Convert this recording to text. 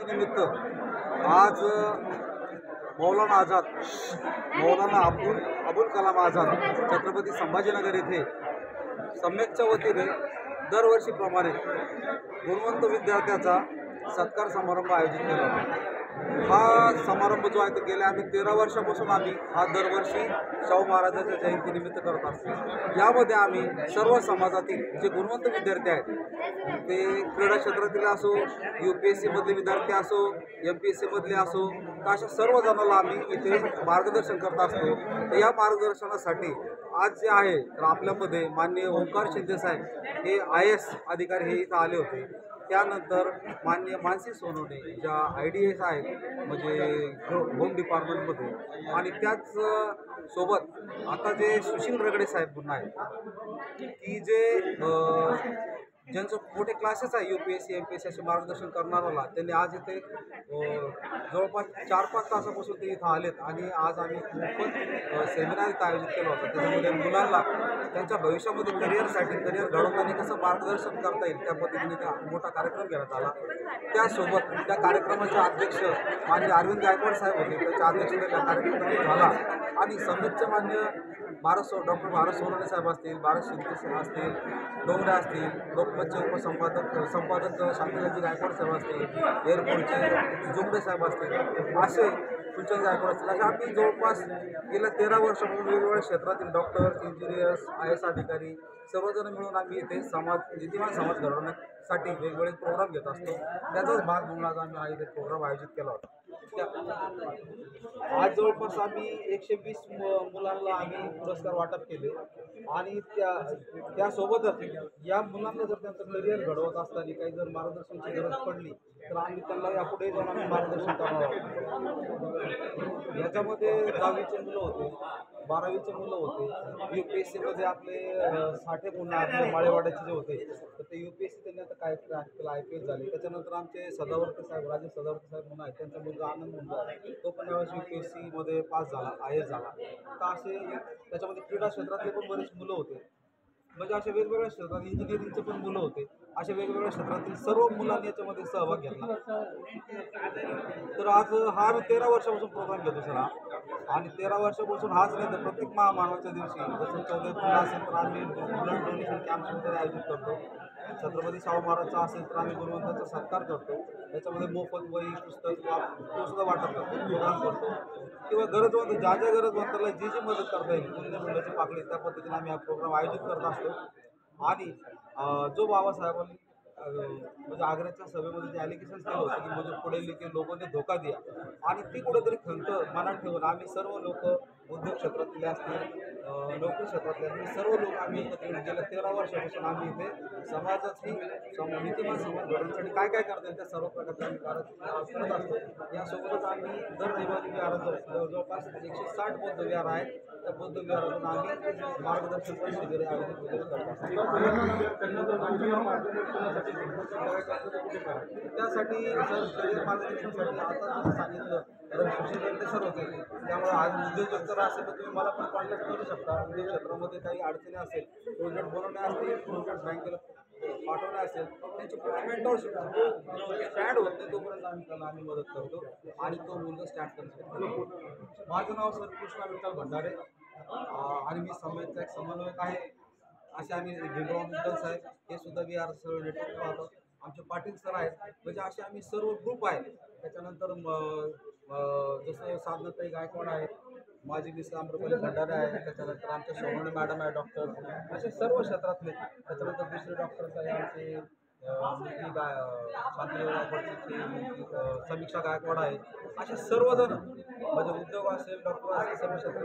जयंतीनिमित्त आज मौलाना आझाद मौलाना अबुल कलाम आझाद छत्रपती संभाजीनगर येथे सम्यकच्या वतीने दरवर्षीप्रमाणे गुणवंत विद्यार्थ्याचा सत्कार समारंभ आयोजित केला होता। हा समारंभ जो आहे तो गेल्या 13 वर्षापासून आम्ही हा दरवर्षी शाहू महाराजांच्या जयंतीनिमित्त करत असतो। यामध्ये आम्ही सर्व समाजातील जे गुणवंत विद्यार्थी आहेत ते क्रीडा क्षेत्रातील असो, UPSC मधले विद्यार्थी असो, MPSC मधले असो, तर अशा सर्व जणांना आम्ही इथे मार्गदर्शन करत असतो। तर या मार्गदर्शनासाठी आज जे आहे तर आपल्यामध्ये माननीय ओंकार शिंदे साहेब हे IAS अधिकारी हे इथं आले होते। त्यानंतर माननीय मानसी सोनवणे ज्या IDS आहेत म्हणजे होम डिपार्टमेंटमध्ये, आणि त्याच सोबत आता जे सुशील रगडे साहेब म्हणून आहेत की जे ज्यांचं मोठे क्लासेस आहे UPSC MPSC असे मार्गदर्शन करणाऱ्याला, त्यांनी आज इथे जवळपास 4-5 तासापासून ते इथं आलेत आणि आज आम्ही मोफत सेमिनार इथं आयोजित केला होता। त्याच्यामध्ये मुलांना त्यांच्या भविष्यामध्ये करिअर घडवताना कसं मार्गदर्शन करता येईल त्या पद्धतीने त्या मोठा कार्यक्रम घेण्यात आला। त्यासोबत त्या कार्यक्रमाचे अध्यक्ष माननीय अरविंद गायकवाड साहेब होते, त्याच्या अध्यक्षतेला कार्यक्रम झाला आणि समितीचे मान्य डॉक्टर भारत सोनवणे साहेब असतील, भारत शिंदे साहेब असतील, डोंगरे असतील, लोकमतचे संपादक शांतीलालजी गायकवाड साहेब असतील, एअरपोर्टचे जुमडे साहेब असतील, असे फुलचंद गायकवाड असतील, अशा आम्ही जवळपास गेल्या 13 वर्षापासून वेगवेगळ्या क्षेत्रातील डॉक्टर्स, इंजिनियर्स, IAS अधिकारी सर्वजण मिळून आम्ही इथे नीतिवान समाज घडवण्यासाठी वेगवेगळे प्रोग्राम घेत असतो। त्याचाच भाग म्हणून आज आम्ही हा इथे प्रोग्राम आयोजित केला होता। आज जवळपास आम्ही 120 मुलांना आम्ही पुरस्कार वाटप केले आणि त्यासोबतच या मुलांना जर त्यांचं करिअर घडवत असताना काही जर मार्गदर्शनाची गरज पडली तर आम्ही त्यांना यापुढे जाऊन आम्ही मार्गदर्शन करणार आहोत। याच्यामध्ये 10वीचे मुलं होते, 12वीचे मुलं होते, UPSC मध्ये आपले 60 मुलं आपले माळेवाड्याचे जे होते तर ते UPSC त्यांनी आता काय केलं IPS झाले। त्याच्यानंतर आमचे सदावर्ते साहेब, राजे सदावर्ते साहेब म्हणून आहेत, त्यांचा मुलगा आनंद मुलगा आहे, तो पण यावेळेस UPSC मध्ये पास झाला, IAS झाला। तर असे त्याच्यामध्ये क्रीडा क्षेत्रातले पण बरेच मुलं होते, म्हणजे अशा वेगवेगळ्या क्षेत्रात इंजिनिअरिंगचे पण मुलं होते, अशा वेगवेगळ्या क्षेत्रातील सर्व मुलांनी याच्यामध्ये सहभाग घेतला। तर आज हा आम्ही 13 वर्षापासून प्रोग्राम घेतो सर हा, आणि 13 वर्षापासून हाच नाही तर प्रत्येक महामानवाच्या दिवशी जसं 14 एप्रिल असेल तर आम्ही ब्लड डोनेशन कॅम्प्स वगैरे आयोजित करतो। छत्रपती शाहू महाराजचा असेल तर आम्ही गुणवंतांचा सत्कार करतो, त्याच्यामध्ये मोफत वही पुस्तक तो सुद्धा वाटप करतो, प्रोग्राम करतो, किंवा गरजवंत ज्या गरजवंताला जी मदत करता येईल मुलाची पाकळी त्या पद्धतीने आम्ही हा प्रोग्राम आयोजित करत असतो। आणि जो बाबासाहेबांनी म्हणजे आग्र्याच्या सभेमध्ये जे ॲलिगेशन्स केलं होतं की म्हणजे पुढे लिखे लोकांनी धोका दिया, आणि ती कुठेतरी खंत मनात ठेवून आम्ही सर्व लोक उद्योग क्षेत्रातले असतील, नोकरी क्षेत्रातले असतील, सर्व लोक आम्ही एकत्र येऊन गेल्या 13 वर्षापासून आम्ही इथे समाजाची नीतिमान समाज घडवण्यासाठी काय काय करता येईल त्या सर्व प्रकारचे आम्ही करत असतो। यासोबतच आम्ही दर रविवारी विहारात जवळपास 160 बौद्ध विहार आहेत, त्या बौद्ध विहारातून आम्ही मार्गदर्शन शिबिरे आयोजित वगैरे करत असतो। त्यासाठी सर करिअर मार्गदर्शनासाठी आता जसं सांगितलं तर सुशील रगडे सर होते, त्यामुळे आज उद्योजक जर असेल तर तुम्ही मला पण कॉन्टॅक्ट करू शकता। उद्योग क्षेत्रामध्ये काही अडचणी असेल, प्रोजेक्ट बनवणे असतील, प्रोजेक्ट बँकेला पाठवणे असेल, त्यांची मेंटरशिप जो स्टँड होत नाही तोपर्यंत आम्ही मदत करतो आणि तो मुलगा स्टँड करतो। माझं नाव सर कृष्णा विठ्ठल भंडारे आणि मी समन्वयचा एक समन्वयक आहे। असे आम्ही भिंडराव साहेब हे सुद्धा विहार सर्व नेटवर्क पाहतो, आमचे पाटील सर आहेत, म्हणजे असे आम्ही सर्व ग्रुप आहेत। त्याच्यानंतर जसं साधनाताई गायकवाड आहे, माझी मिस आम्रपाली भंडारे आहे, त्याच्यानंतर आमच्या सोनवणे मॅडम आहे डॉक्टर, असे सर्व क्षेत्रातले। त्याच्यानंतर दुसरे डॉक्टर्स आहे आमचे समीक्षा गायकवाड आहे, असे सर्वजण म्हणजे उद्योग असेल, डॉक्टर असेल, सर्व क्षेत्रात